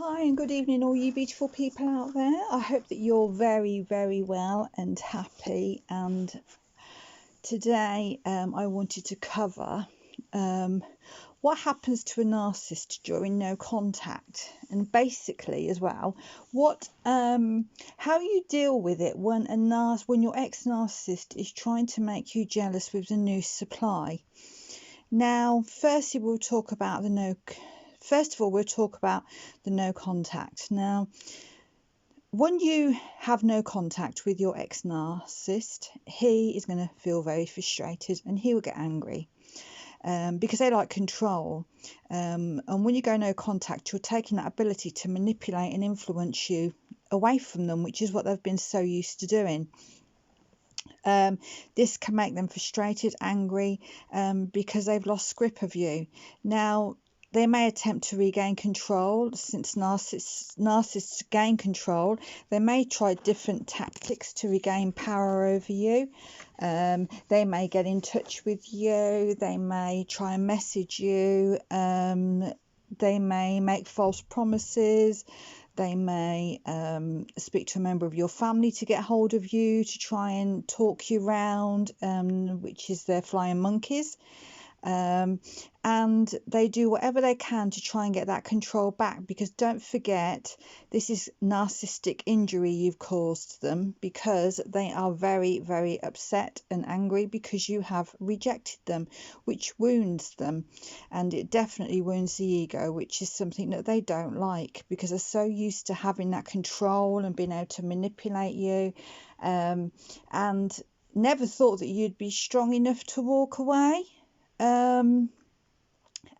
Hi and good evening, all you beautiful people out there. I hope that you're very, very well and happy. And today I wanted to cover what happens to a narcissist during no contact, and basically as well how you deal with it when your ex-narcissist is trying to make you jealous with the new supply. Now, first of all, we'll talk about the no contact. Now, when you have no contact with your ex-narcissist, he is going to feel very frustrated and he will get angry because they like control. And when you go no contact, you're taking that ability to manipulate and influence you away from them, which is what they've been so used to doing. This can make them frustrated, angry, because they've lost grip of you. Now, they may attempt to regain control. Since narcissists gain control, they may try different tactics to regain power over you. They may get in touch with you. They may try and message you. They may make false promises. They may speak to a member of your family to get hold of you, to try and talk you round, which is their flying monkeys. And they do whatever they can to try and get that control back, because don't forget, this is narcissistic injury you've caused them, because they are very, very upset and angry because you have rejected them, which wounds them, and it definitely wounds the ego, which is something that they don't like, because they're so used to having that control and being able to manipulate you, and never thought that you'd be strong enough to walk away.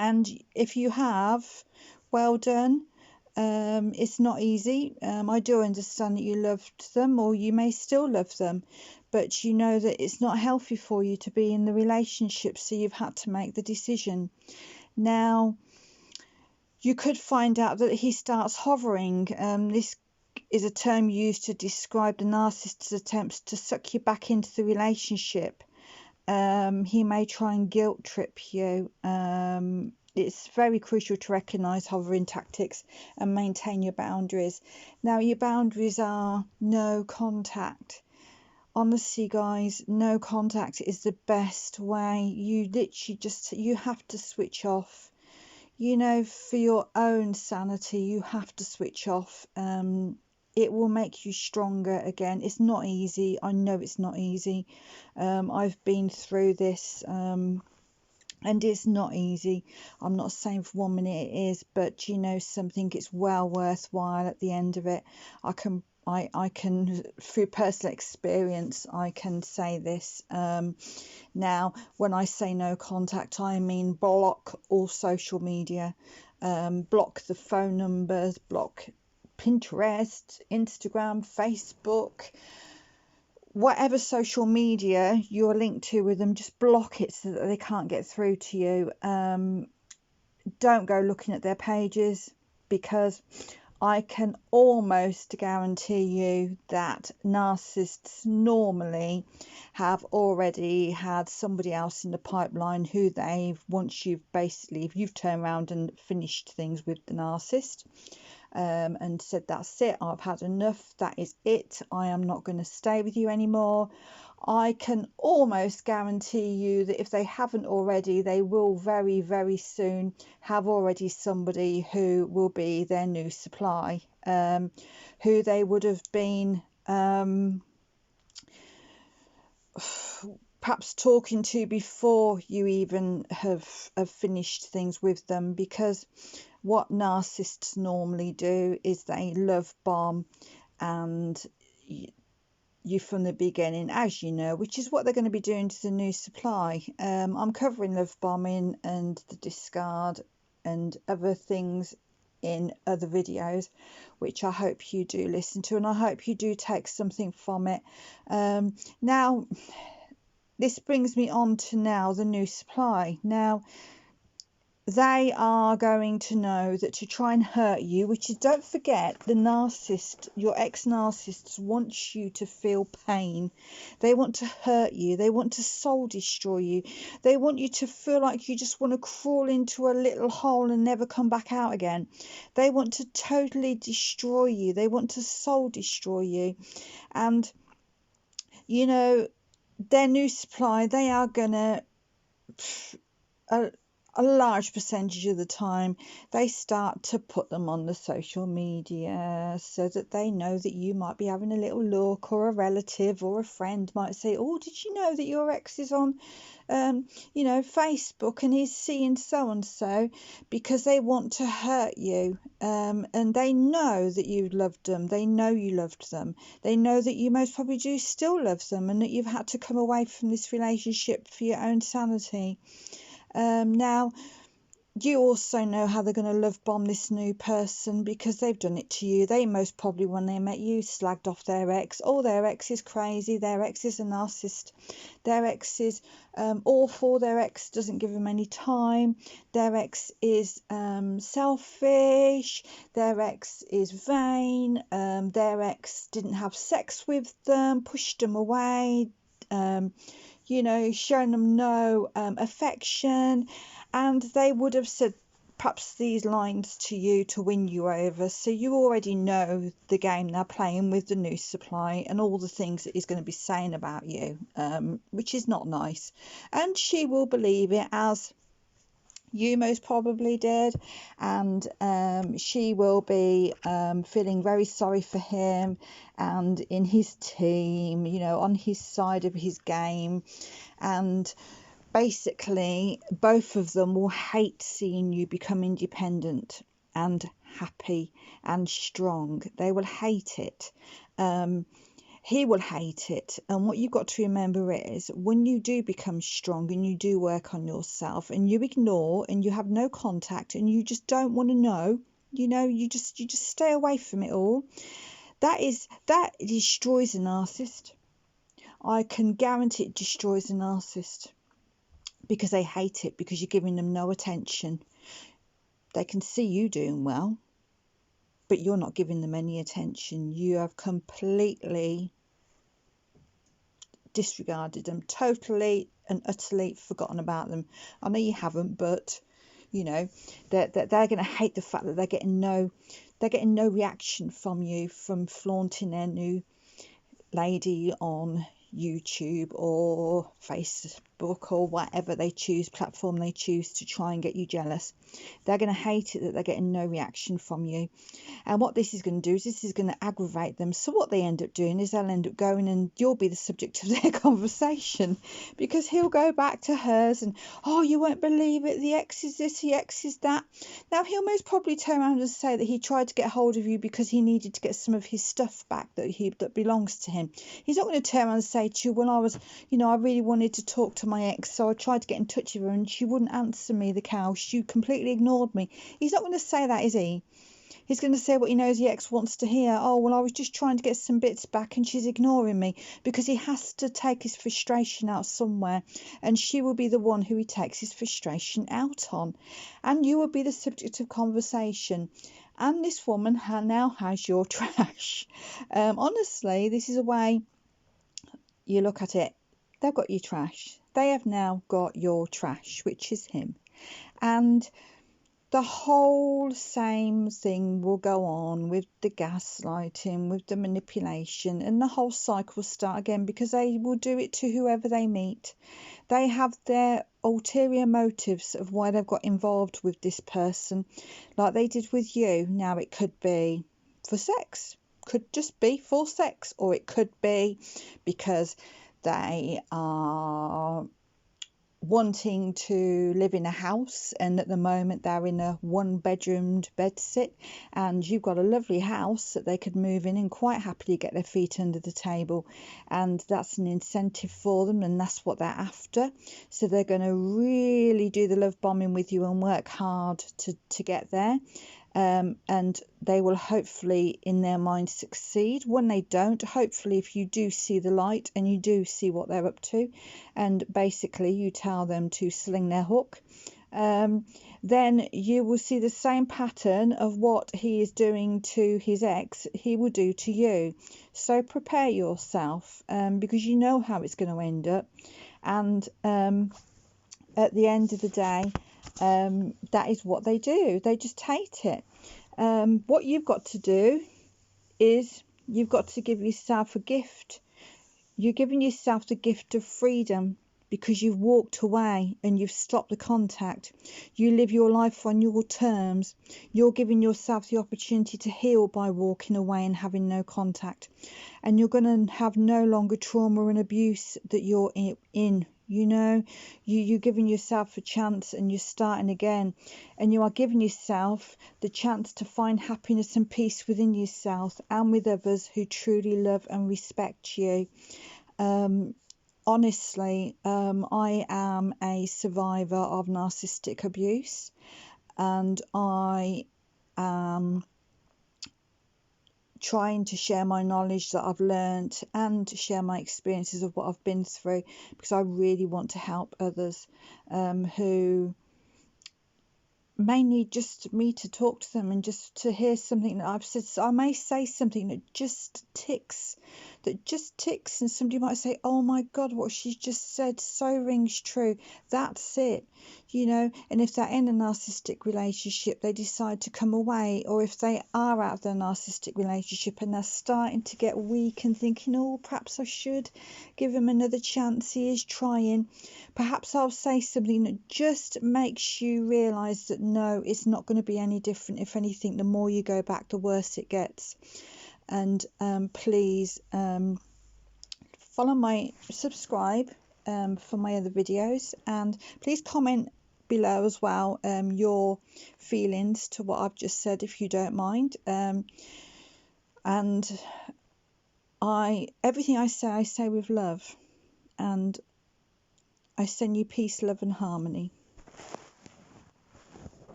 And if you have, well done. It's not easy. I do understand that you loved them, or you may still love them, but you know that it's not healthy for you to be in the relationship, so you've had to make the decision. Now, you could find out that he starts hovering. This is a term used to describe the narcissist's attempts to suck you back into the relationship. He may try and guilt trip you. It's very crucial to recognise hovering tactics and maintain your boundaries. Now, your boundaries are no contact. Honestly, guys, no contact is the best way. You have to switch off. You know, for your own sanity, you have to switch off. It will make you stronger again. It's not easy. I know it's not easy. I've been through this, and it's not easy. I'm not saying for 1 minute it is, but you know something, it's well worthwhile at the end of it. I can through personal experience, I can say this. Now, when I say no contact, I mean block all social media, block the phone numbers, block Pinterest, Instagram, Facebook, whatever social media you're linked to with them, just block it so that they can't get through to you. Don't go looking at their pages, because I can almost guarantee you that narcissists normally have already had somebody else in the pipeline who if you've turned around and finished things with the narcissist, and said, that's it, I've had enough, that is it, I am not going to stay with you anymore. I can almost guarantee you that if they haven't already, they will very, very soon have already somebody who will be their new supply, who they would have been perhaps talking to before you even have finished things with them. Because what narcissists normally do is they love bomb and you from the beginning, as you know, which is what they're going to be doing to the new supply. I'm covering love bombing and the discard and other things in other videos, which I hope you do listen to, and I hope you do take something from it. Now, this brings me on to now the new supply. Now, they are going to know that to try and hurt you, which is, don't forget, the narcissist, your ex-narcissist wants you to feel pain. They want to hurt you. They want to soul destroy you. They want you to feel like you just want to crawl into a little hole and never come back out again. They want to totally destroy you. They want to soul destroy you. And, you know, their new supply, they are going to... a large percentage of the time they start to put them on the social media so that they know that you might be having a little look, or a relative or a friend might say, oh, did you know that your ex is on Facebook and he's seeing so and so, because they want to hurt you, and they know that you loved them. They know you loved them. They know that you most probably do still love them, and that you've had to come away from this relationship for your own sanity. Now, you also know how they're going to love bomb this new person, because they've done it to you. They most probably, when they met you, slagged off their ex. Oh, their ex is crazy. Their ex is a narcissist. Their ex is awful. Their ex doesn't give them any time. Their ex is selfish. Their ex is vain. Their ex didn't have sex with them, pushed them away, showing them no affection. And they would have said perhaps these lines to you to win you over. So you already know the game they're playing with the new supply, and all the things that he's going to be saying about you, which is not nice. And she will believe it, as you most probably did, and she will be feeling very sorry for him and in his team, on his side of his game. And basically, both of them will hate seeing you become independent and happy and strong. They will hate it. He will hate it. And what you've got to remember is, when you do become strong and you do work on yourself and you ignore and you have no contact and you just don't want to know, you just stay away from it all, that destroys a narcissist. I can guarantee it destroys a narcissist, because they hate it, because you're giving them no attention. They can see you doing well, but you're not giving them any attention. You have completely disregarded them, totally and utterly forgotten about them. I know you haven't, but they're going to hate the fact that they're getting no reaction from you, from flaunting their new lady on YouTube or Facebook or whatever platform they choose to try and get you jealous. They're going to hate it that they're getting no reaction from you. And what this is going to do is this is going to aggravate them. So what they end up doing is they'll end up going, and you'll be the subject of their conversation, because he'll go back to hers and, oh, you won't believe it, the ex is this, the ex is that. Now, he'll most probably turn around and say that he tried to get hold of you because he needed to get some of his stuff back that belongs to him. He's not going to turn around and say to you, well, I really wanted to talk to my ex, so I tried to get in touch with her and she wouldn't answer me, the cow. She completely ignored me. He's not going to say that, is he? He's going to say what he knows the ex wants to hear. Oh, well, I was just trying to get some bits back and she's ignoring me, because he has to take his frustration out somewhere, and she will be the one who he takes his frustration out on, and you will be the subject of conversation. And this woman now has your trash. Honestly, this is a way you look at it. They've got your trash. They have now got your trash, which is him. And the whole same thing will go on with the gaslighting, with the manipulation, and the whole cycle will start again, because they will do it to whoever they meet. They have their ulterior motives of why they've got involved with this person, like they did with you. Now, it could be for sex, could just be for sex, or it could be because they are wanting to live in a house, and at the moment they're in a one-bedroomed bedsit, and you've got a lovely house that they could move in and quite happily get their feet under the table, and that's an incentive for them, and that's what they're after. So they're going to really do the love bombing with you and work hard to get there. And they will hopefully in their mind succeed. When they don't, hopefully if you do see the light and you do see what they're up to, and basically you tell them to sling their hook, then you will see the same pattern of what he is doing to his ex, he will do to you. So prepare yourself, because you know how it's going to end up. And at the end of the day, that is what they do. They just hate it. What you've got to do is you've got to give yourself a gift. You're giving yourself the gift of freedom, because you've walked away and you've stopped the contact. You live your life on your terms. You're giving yourself the opportunity to heal by walking away and having no contact. And you're going to have no longer trauma and abuse that you're in. You know, you're giving yourself a chance, and you're starting again, and you are giving yourself the chance to find happiness and peace within yourself and with others who truly love and respect you. Honestly, I am a survivor of narcissistic abuse, and I am trying to share my knowledge that I've learned and share my experiences of what I've been through, because I really want to help others who may need just me to talk to them and just to hear something that I've said. So I may say something that just ticks, and somebody might say, oh my God, what she's just said so rings true. That's it, you know. And if they're in a narcissistic relationship, they decide to come away, or if they are out of their narcissistic relationship and they're starting to get weak and thinking, oh, perhaps I should give him another chance, he is trying, perhaps I'll say something that just makes you realise that no, it's not going to be any different. If anything, the more you go back, the worse it gets. And please subscribe for my other videos, and please comment below as well your feelings to what I've just said, if you don't mind. And everything I say with love, and I send you peace, love and harmony.